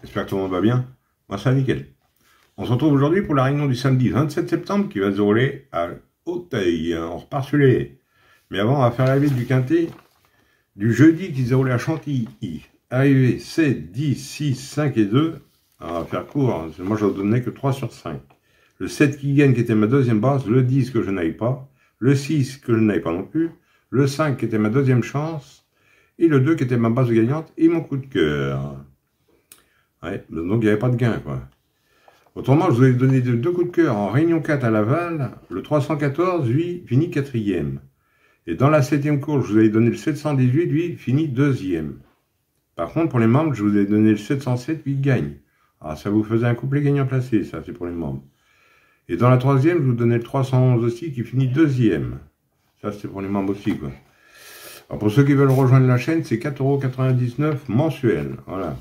J'espère que tout le monde va bien. Moi, ça va nickel. On se retrouve aujourd'hui pour la réunion du samedi 27 septembre qui va se dérouler à Auteuil. On repart sur les. Mais avant, on va faire la liste du quintet du jeudi qui se déroulait à Chantilly. Arrivé 7, 10, 6, 5 et 2. Alors, on va faire court. Hein. Moi, je ne donnais que 3 sur 5. Le 7 qui gagne qui était ma deuxième base. Le 10 que je n'avais pas. Le 6 que je n'avais pas non plus. Le 5 qui était ma deuxième chance. Et le 2 qui était ma base gagnante et mon coup de cœur. Ouais, donc il n'y avait pas de gain, quoi. Autrement, je vous ai donné deux coups de cœur en Réunion 4 à Laval. Le 314, lui, finit 4e. Et dans la 7e course, je vous ai donné le 718, lui, finit 2e. Par contre, pour les membres, je vous ai donné le 707, lui, gagne. Alors, ça vous faisait un couplet gagnant placé, ça, c'est pour les membres. Et dans la 3e, je vous donnais le 311 aussi, qui finit 2e. Ça, c'est pour les membres aussi, quoi. Alors, pour ceux qui veulent rejoindre la chaîne, c'est 4,99 € mensuel. Voilà.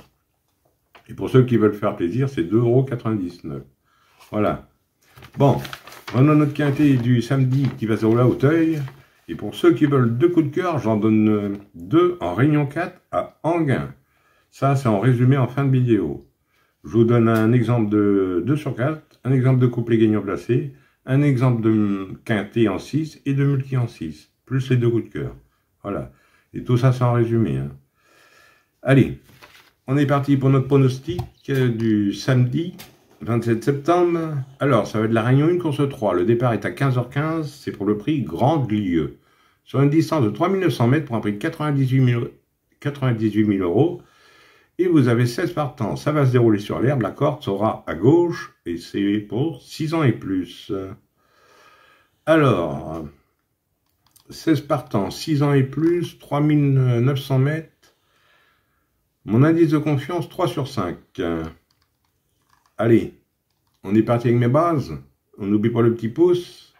Et pour ceux qui veulent faire plaisir, c'est 2,99 €. Voilà. Bon, on a notre quintet du samedi qui va se dérouler à Auteuil. Et pour ceux qui veulent deux coups de cœur, j'en donne 2 en Réunion 4 à Anguin. Ça, c'est en résumé en fin de vidéo. Je vous donne un exemple de 2 sur 4, un exemple de couplet gagnant placé, un exemple de quintet en 6 et de multi en 6, plus les deux coups de cœur. Voilà. Et tout ça, c'est en résumé. Hein. Allez. On est parti pour notre pronostic du samedi 27 septembre. Alors, ça va être la Réunion 1, course 3. Le départ est à 15h15. C'est pour le prix Grand Lieu. Sur une distance de 3900 mètres pour un prix de 98 000 €. Et vous avez 16 partants. Ça va se dérouler sur l'herbe. La corde sera à gauche. Et c'est pour 6 ans et plus. Alors, 16 partants, 6 ans et plus, 3900 mètres. Mon indice de confiance, 3 sur 5. Allez, on est parti avec mes bases. On n'oublie pas le petit pouce.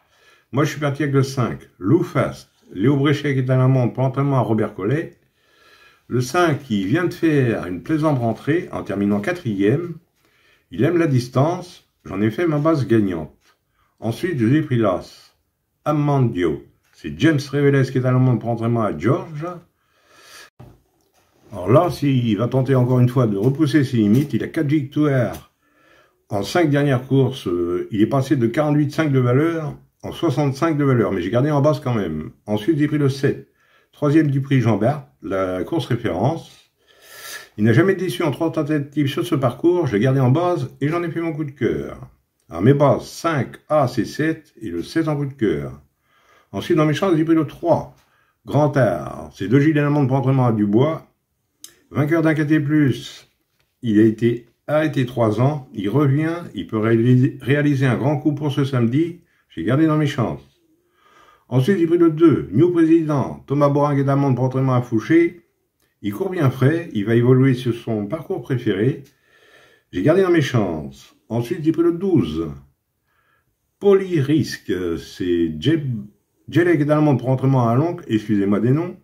Moi, je suis parti avec le 5. Lou Fast. Léo Bréchet qui est à la montre pour entraînement à Robert Collet. Le 5 qui vient de faire une plaisante rentrée en terminant 4e. Il aime la distance. J'en ai fait ma base gagnante. Ensuite, je lui ai pris l'as. Amandio. C'est James Reveles qui est à la montre pour entraînement à George. Alors là, s'il va tenter encore une fois de repousser ses limites, il a 4 victoires en 5 dernières courses. Il est passé de 48,5 de valeur en 65 de valeur, mais j'ai gardé en base quand même. Ensuite, j'ai pris le 7, 3e du prix Jean-Bart, la course référence. Il n'a jamais déçu en 3 tentatives sur ce parcours, j'ai gardé en base et j'en ai fait mon coup de cœur. Alors mes bases, 5, As et 7, et le 7 en coup de cœur. Ensuite, dans mes chances, j'ai pris le 3, Grand Art. C'est 2 gilets d'amande pour entraînement à Dubois. Vainqueur d'un quintet plus, il a été arrêté 3 ans, il revient, il peut réaliser un grand coup pour ce samedi, j'ai gardé dans mes chances. Ensuite, j'ai pris le 2, New Président, Thomas Boringue et d'amande pour entraînement à Fouché, il court bien frais, il va évoluer sur son parcours préféré, j'ai gardé dans mes chances. Ensuite, j'ai pris le 12, Polyrisque, c'est Jelek et d'amande pour entraînement à Longue, excusez-moi des noms.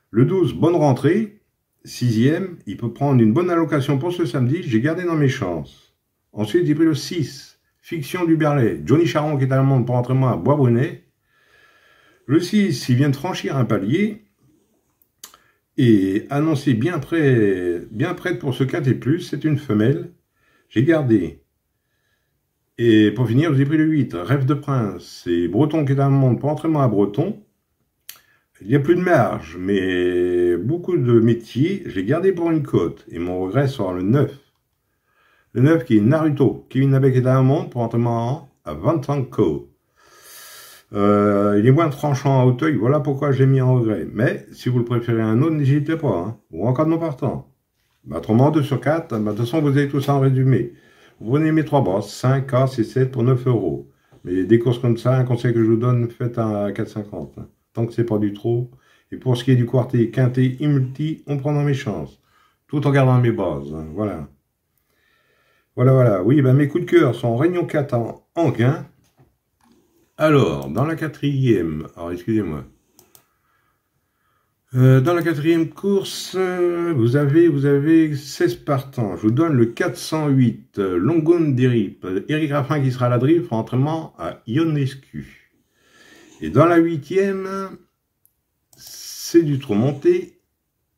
Le 12, Bonne Rentrée. 6e, il peut prendre une bonne allocation pour ce samedi, j'ai gardé dans mes chances. Ensuite, j'ai pris le 6, Fiction du Berlay, Johnny Charon qui est à la montre pour entraînement à Bois-Brunet. Le 6, il vient de franchir un palier et annoncé bien prête pour ce quintet plus, c'est une femelle, j'ai gardé. Et pour finir, j'ai pris le 8, Rêve de Prince, c'est Breton qui est à la montre pour entraînement à Breton. Il n'y a plus de marge, mais beaucoup de métiers, je l'ai gardé pour une cote. Et mon regret sera le 9. Le 9 qui est Naruto. Kevin Nabeck est à la montre pour entraînement à Vantanko. Il est moins tranchant à Auteuil, voilà pourquoi j'ai mis en regret. Mais si vous le préférez un autre, n'hésitez pas. Hein. Ou en cas de non partant. Autrement, 2 sur 4, de toute façon, vous avez tout ça en résumé. Vous prenez mes 3 bosses, 5, As et 7 pour 9 €. Mais des courses comme ça, un conseil que je vous donne, faites à 4,50. Hein. Tant que c'est pas du trop. Et pour ce qui est du quartier, quintet et multi, on prend dans mes chances. Tout en gardant mes bases. Hein, voilà. Voilà. Oui, ben mes coups de cœur sont en Réunion 4 en Anguin. Alors, dans la 4e, alors excusez-moi. Dans la 4e course, vous avez 16 partants. Je vous donne le 408, Longun Derip. Eric Raffin qui sera à la drift en entraînement à Ionescu. Et dans la 8e, c'est du trop monté.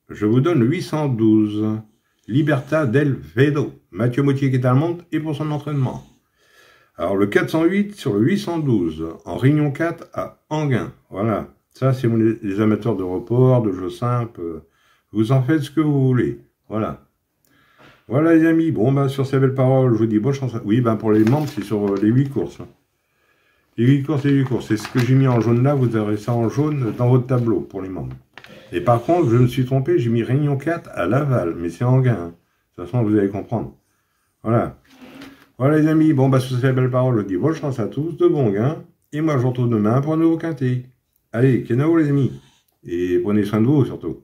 Je vous donne le 812. Libertà del Vedo. Mathieu Mottier qui est à Allemande et pour son entraînement. Alors le 408 sur le 812, en Réunion 4 à Enghien. Voilà, ça c'est les amateurs de report, de jeux simples. Vous en faites ce que vous voulez. Voilà. Voilà les amis, bon bah sur ces belles paroles, je vous dis bonne chance. Oui, ben pour les membres, c'est sur les 8 courses. Les 8 courses, les 8 courses. C'est ce que j'ai mis en jaune là, vous aurez ça en jaune dans votre tableau pour les membres. Et par contre, je me suis trompé, j'ai mis Réunion 4 à Laval, mais c'est Enghien. Hein. De toute façon, vous allez comprendre. Voilà. Voilà les amis, bon bah sur ces belles paroles, je vous dis bonne chance à tous, de bons gains. Et moi je vous retrouve demain pour un nouveau quintet. Allez, kenao les amis. Et prenez soin de vous surtout.